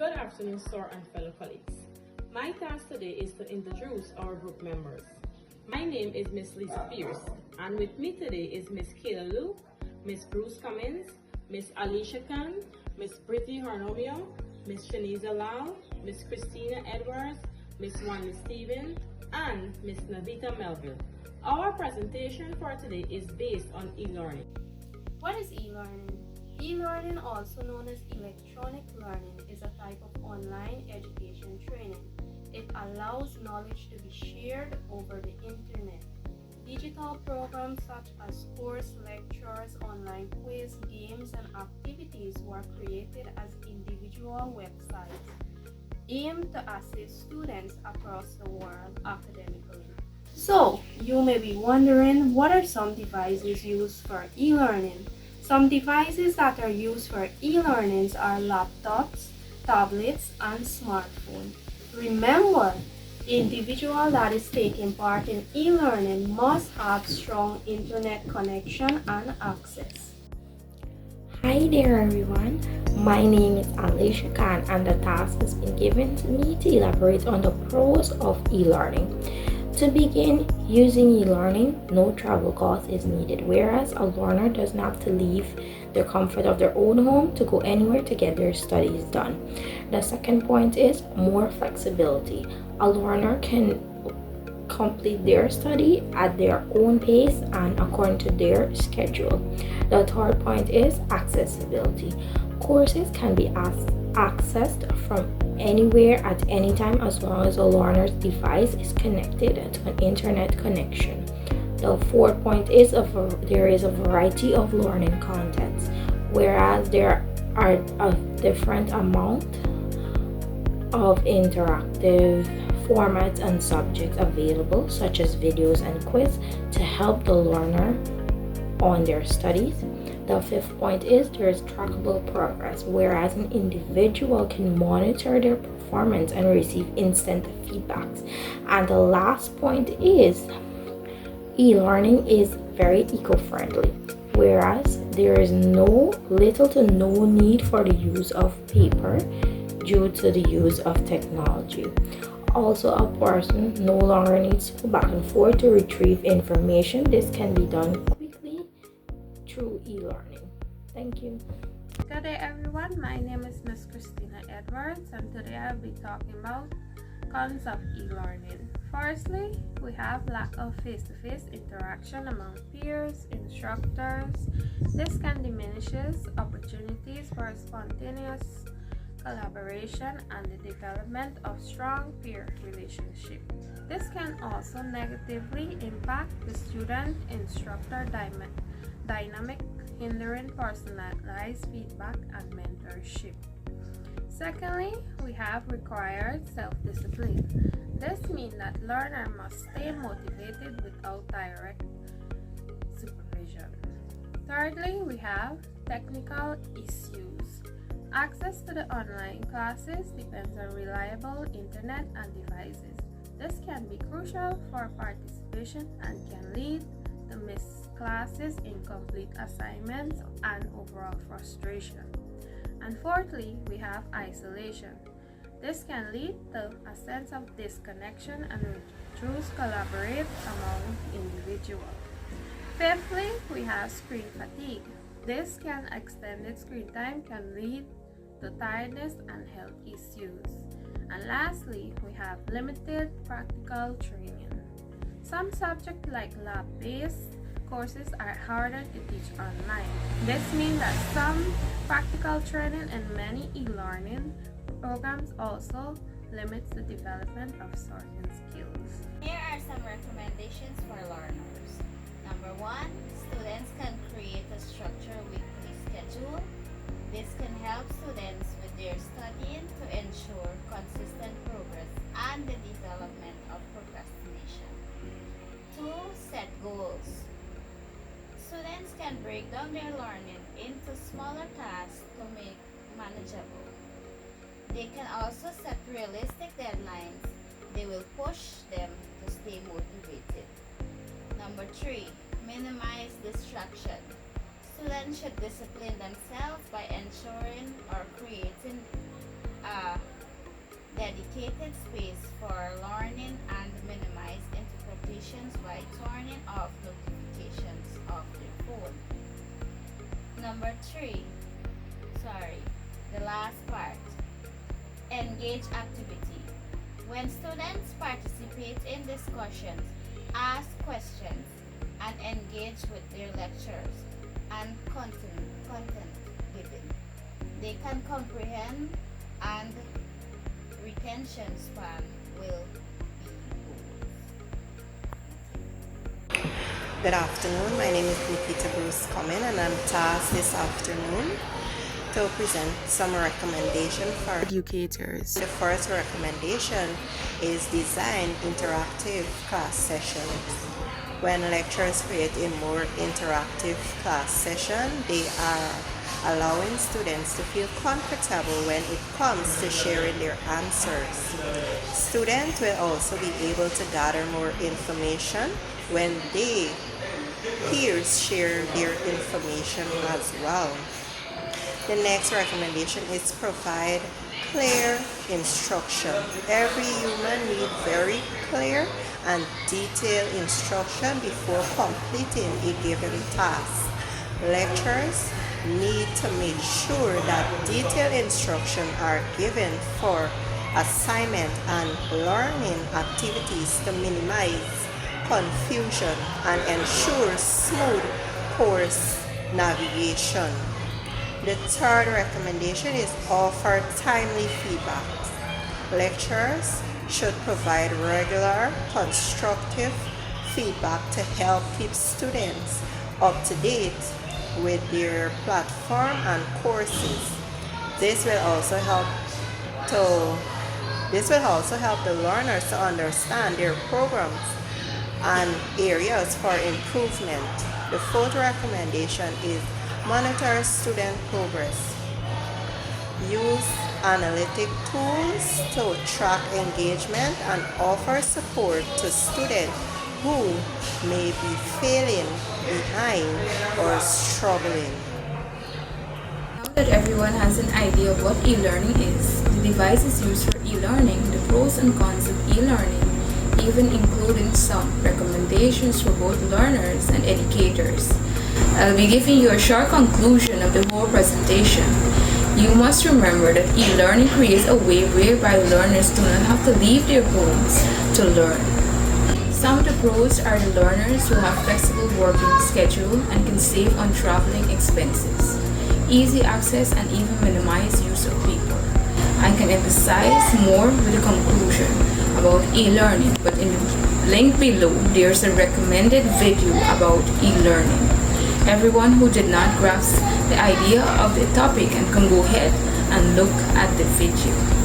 Good afternoon, sir and fellow colleagues. My task today is to introduce our group members. My name is Miss Lisa Pierce, and with me today is Miss Kayla Luke, Miss Bruce Cummins, Miss Alicia Khan, Miss Brittany Harnomio, Miss Shaniza Lal, Miss Christina Edwards, Miss Wanda Stephen, and Miss Navita Melville. Our presentation for today is based on e-learning. What is e-learning? E-learning, also known as electronic learning, is a type of online education training. It allows knowledge to be shared over the internet. Digital programs such as course, lectures, online quiz, games, and activities were created as individual websites aimed to assist students across the world academically. So, you may be wondering, what are some devices used for e-learning? Some devices that are used for e-learnings are laptops, tablets, and smartphones. Remember, the individual that is taking part in e-learning must have strong internet connection and access. Hi there everyone, my name is Alicia Khan and the task has been given to me to elaborate on the pros of e-learning. To begin, using e-learning, no travel cost is needed, whereas a learner does not have to leave the comfort of their own home to go anywhere to get their studies done. The second point is more flexibility. A learner can complete their study at their own pace and according to their schedule. The third point is accessibility. Courses can be accessed from anywhere at any time as long as a learner's device is connected to an internet connection. The fourth point is there is a variety of learning contents, whereas there are a different amount of interactive formats and subjects available, such as videos and quiz, to help the learner on their studies. The fifth point is there is trackable progress, whereas an individual can monitor their performance and receive instant feedbacks. And the last point is e-learning is very eco-friendly, whereas there is little to no need for the use of paper due to the use of technology. Also, a person no longer needs to go back and forth to retrieve information. This can be done quickly through e-learning. Thank you. Good day everyone, my name is Miss Christina Edwards and today I'll be talking about cons of e-learning. Firstly, we have lack of face-to-face interaction among peers, instructors. This can diminishes opportunities for spontaneous collaboration and the development of strong peer relationships. This can also negatively impact the student-instructor dynamic, hindering personalized feedback and mentorship. Secondly, we have required self-discipline. This means that learner must stay motivated without direct supervision. Thirdly, we have technical issues. Access to the online classes depends on reliable internet and devices. This can be crucial for participation and can lead to missed classes, incomplete assignments, and overall frustration. And fourthly, we have isolation. This can lead to a sense of disconnection and reduce collaboration among individuals. Fifthly, we have screen fatigue. This extended screen time can lead to tiredness and health issues. And lastly, we have limited practical training. Some subjects like lab-based courses are harder to teach online. This means that some practical training and many e-learning programs also limits the development of certain skills. Here are some recommendations for learners. Number 1, students can create a structured weekly schedule. This can help students with their studying to ensure consistent progress and the development of procrastination. 2, set goals. Students can break down their learning into smaller tasks to make manageable. They can also set realistic deadlines. They will push them to stay motivated. Number 3, minimize distraction. Students should discipline themselves by ensuring or creating a dedicated space for learning and minimize interpretations by turning off notifications of their phone. Number 3, the last part, engage activity. When students participate in discussions, ask questions, and engage with their lectures and content given, they can comprehend and retention span will be good. Good afternoon. My name is Nikita Bruce Cummins, and I'm tasked this afternoon to present some recommendation for educators. The first recommendation is design interactive class sessions. When lecturers create a more interactive class session, they are allowing students to feel comfortable when it comes to sharing their answers. Students will also be able to gather more information when they peers share their information as well. The next recommendation is provide clear instruction. Every human needs very clear and detailed instruction before completing a given task. Lecturers need to make sure that detailed instruction are given for assignment and learning activities to minimize confusion and ensure smooth course navigation. The third recommendation is offer timely feedback. Lecturers should provide regular, constructive feedback to help keep students up to date with their platform and courses. This will also help the learners to understand their programs and areas for improvement. The fourth recommendation is monitor student progress. Use analytic tools to track engagement and offer support to students who may be failing behind or struggling. Now that everyone has an idea of what e-learning is, the devices used for e-learning, the pros and cons of e-learning, even including some recommendations for both learners and educators. I'll be giving you a short conclusion of the whole presentation. You must remember that e-learning creates a way whereby learners do not have to leave their homes to learn. Some of the pros are the learners who have flexible working schedule and can save on traveling expenses, easy access, and even minimize use of paper. I can emphasize more with the conclusion about e-learning, but in the link below there's a recommended video about e-learning. Everyone who did not grasp the idea of the topic and can go ahead and look at the video.